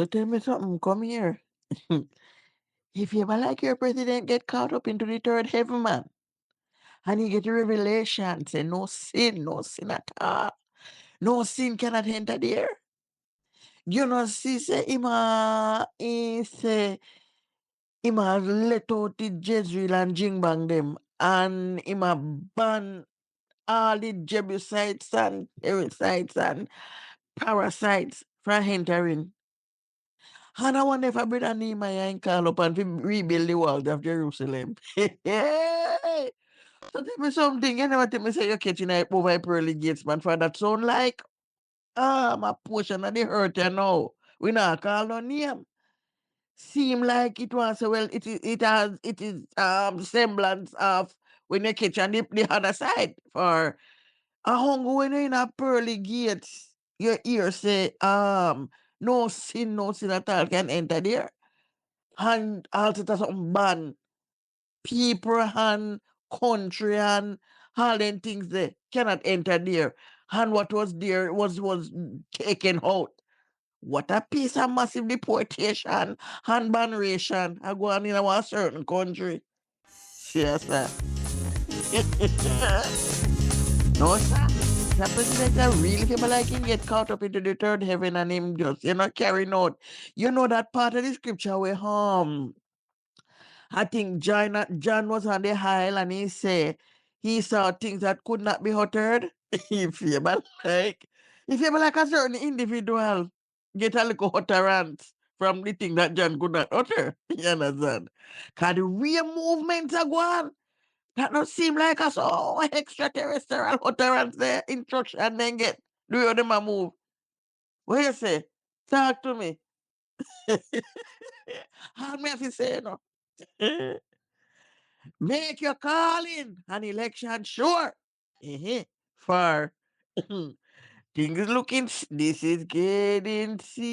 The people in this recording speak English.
So tell me something, come here. If you ever like your president get caught up into the third heaven, man, and he get a revelation, say no sin at all. No sin cannot enter there. You know, see, say, he say, him a let out the Jezreel and Jingbang them, and him a ban all the Jebusites and Perizzites and parasites from entering. And I wonder if I bring a Nehemiah and call up and rebuild the walls of Jerusalem. Hey! So tell me something. You never tell me say you're catching over a pearly gates, man. For that sound like my portion of the hurt you know. We not call no name. Seem like it was well, it is semblance of when you catch on the other side. For a hunger when you're in a pearly gates, your ear say, no sin at all can enter there. And also to something ban people and country and all them things there cannot enter there. And what was there was taken out. What a piece of massive deportation and banration I go on in a certain country. Yes, sir. No, sir. The president that really feel like him get caught up into the third heaven and him just, carrying out. You know that part of the scripture where I think John was on the isle and he said he saw things that could not be uttered. if you but like if you like a certain individual get a little utterance from the thing that John could not utter. You understand? Cause the real movements are going. That don't seem like a so extraterrestrial utterance there in church and then get do you them a move. What you say? Talk to me. How me have to say no? Make your calling an election sure. For things this is getting serious.